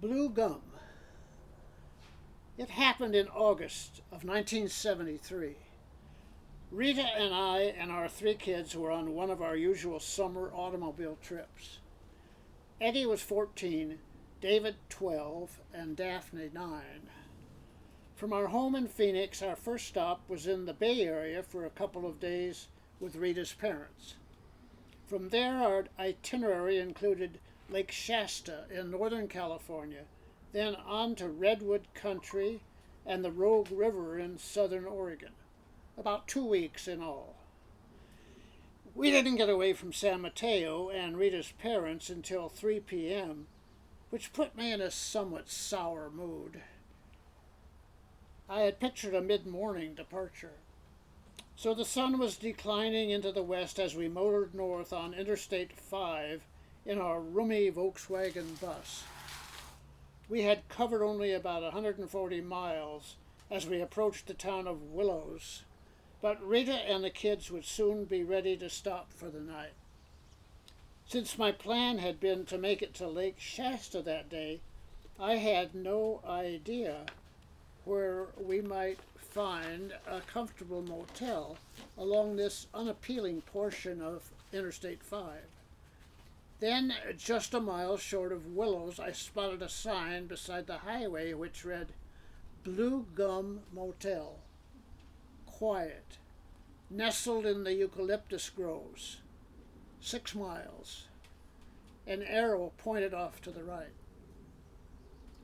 Blue gum. It happened in August of 1973. Rita and I and our three kids were on one of our usual summer automobile trips. Eddie was 14, David 12, and Daphne 9. From our home in Phoenix, our first stop was in the Bay Area for a couple of days with Rita's parents. From there, our itinerary included Lake Shasta in Northern California, then on to Redwood Country and the Rogue River in southern Oregon. About 2 weeks in all. We didn't get away from San Mateo and Rita's parents until 3 p.m., which put me in a somewhat sour mood. I had pictured a mid-morning departure. So the sun was declining into the west as we motored north on Interstate 5 in our roomy Volkswagen bus. We had covered only about 140 miles as we approached the town of Willows, but Rita and the kids would soon be ready to stop for the night. Since my plan had been to make it to Lake Shasta that day, I had no idea where we might find a comfortable motel along this unappealing portion of Interstate 5. Then, just a mile short of Willows, I spotted a sign beside the highway which read, Blue Gum Motel. Quiet. Nestled in the eucalyptus groves. 6 miles. An arrow pointed off to the right.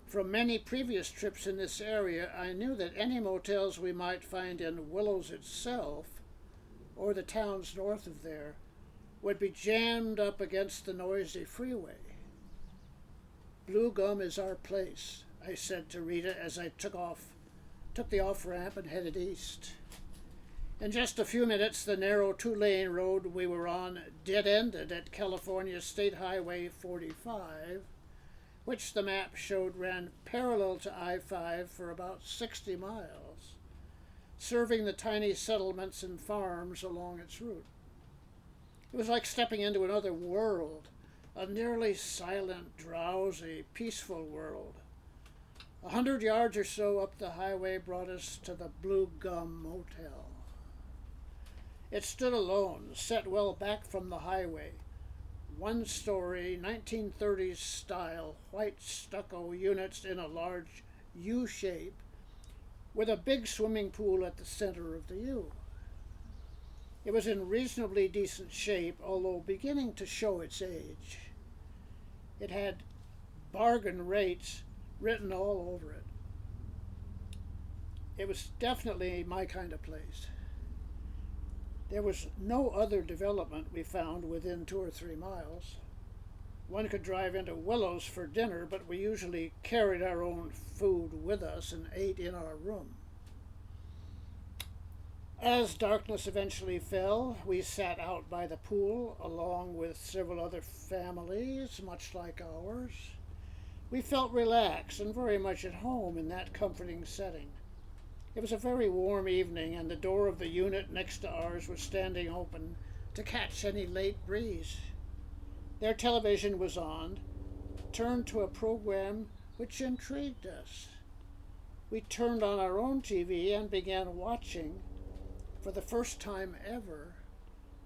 From many previous trips in this area, I knew that any motels we might find in Willows itself, or the towns north of there, would be jammed up against the noisy freeway. Blue Gum is our place, I said to Rita as I took the off-ramp and headed east. In just a few minutes, the narrow 2-lane road we were on dead-ended at California State Highway 45, which the map showed ran parallel to I-5 for about 60 miles, serving the tiny settlements and farms along its route. It was like stepping into another world, a nearly silent, drowsy, peaceful world. 100 yards or so up the highway brought us to the Blue Gum Motel. It stood alone, set well back from the highway. 1-story, 1930s style, white stucco units in a large U shape, with a big swimming pool at the center of the U. It was in reasonably decent shape, although beginning to show its age. It had bargain rates written all over it. It was definitely my kind of place. There was no other development we found within 2 or 3 miles. One could drive into Willows for dinner, but we usually carried our own food with us and ate in our room. As darkness eventually fell, we sat out by the pool along with several other families, much like ours. We felt relaxed and very much at home in that comforting setting. It was a very warm evening, and the door of the unit next to ours was standing open to catch any late breeze. Their television was on, turned to a program which intrigued us. We turned on our own TV and began watching, for the first time ever,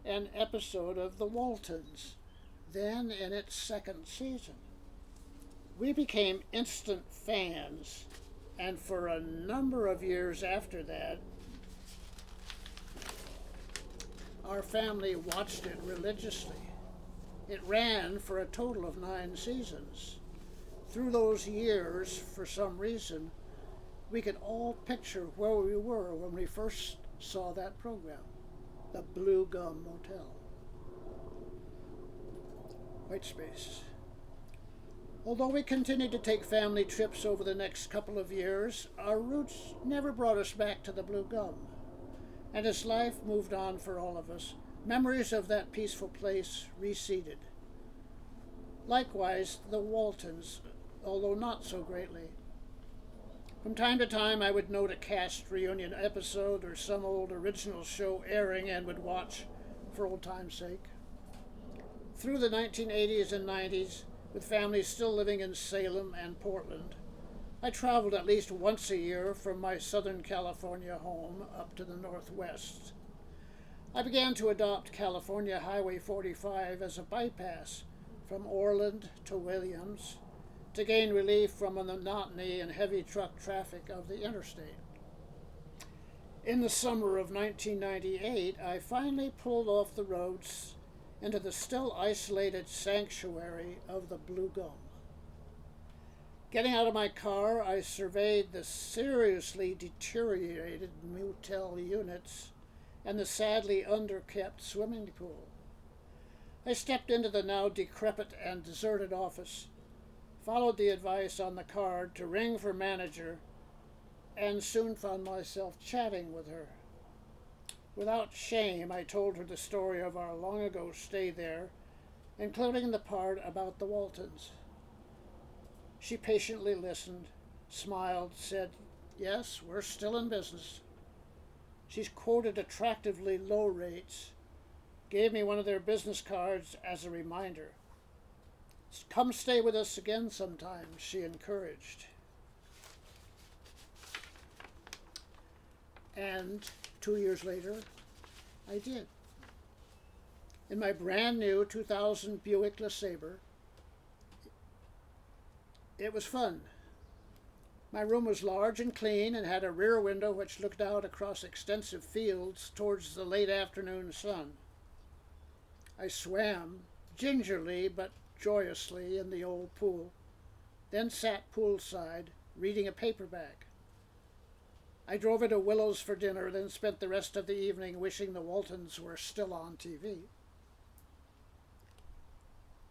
an episode of The Waltons, then in its 2nd season. We became instant fans, and for a number of years after that, our family watched it religiously. It ran for a total of 9 seasons. Through those years, for some reason, we could all picture where we were when we first saw that program, the Blue Gum Motel. White space. Although we continued to take family trips over the next couple of years, our roots never brought us back to the Blue Gum. And as life moved on for all of us, memories of that peaceful place receded. Likewise, the Waltons, although not so greatly. From time to time, I would note a cast reunion episode or some old original show airing and would watch for old time's sake. Through the 1980s and 90s, with families still living in Salem and Portland, I traveled at least once a year from my Southern California home up to the Northwest. I began to adopt California Highway 45 as a bypass from Orland to Williams to gain relief from the monotony and heavy truck traffic of the interstate. In the summer of 1998, I finally pulled off the roads into the still isolated sanctuary of the Blue Gum. Getting out of my car, I surveyed the seriously deteriorated motel units and the sadly underkept swimming pool. I stepped into the now decrepit and deserted office, followed the advice on the card to ring for manager, and soon found myself chatting with her. Without shame, I told her the story of our long ago stay there, including the part about the Waltons. She patiently listened, smiled, said, "Yes, we're still in business." She's quoted attractively low rates, gave me one of their business cards as a reminder. "Come stay with us again sometime," she encouraged. And 2 years later, I did. In my brand new 2000 Buick LeSabre. It was fun. My room was large and clean and had a rear window which looked out across extensive fields towards the late afternoon sun. I swam, gingerly but joyously, in the old pool, then sat poolside, reading a paperback. I drove into Willow's for dinner, then spent the rest of the evening wishing the Waltons were still on TV.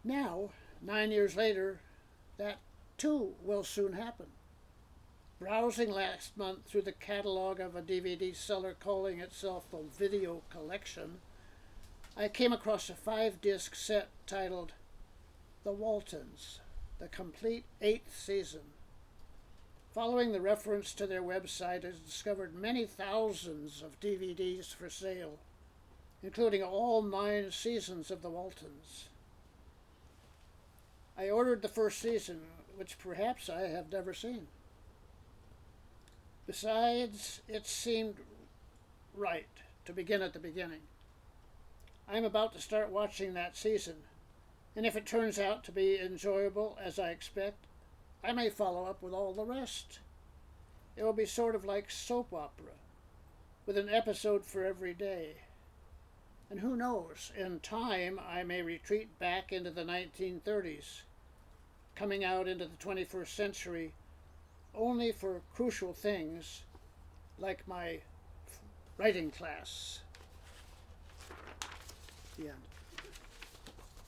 Now, 9 years later, that too will soon happen. Browsing last month through the catalog of a DVD seller calling itself the Video Collection, I came across a 5-disc set titled The Waltons, the complete 8th season. Following the reference to their website, I discovered many thousands of DVDs for sale, including all 9 seasons of The Waltons. I ordered the first season, which perhaps I have never seen. Besides, it seemed right to begin at the beginning. I'm about to start watching that season, and if it turns out to be enjoyable as I expect, I may follow up with all the rest. It will be sort of like soap opera, with an episode for every day. And who knows, in time I may retreat back into the 1930s, coming out into the 21st century only for crucial things like my writing class. The end.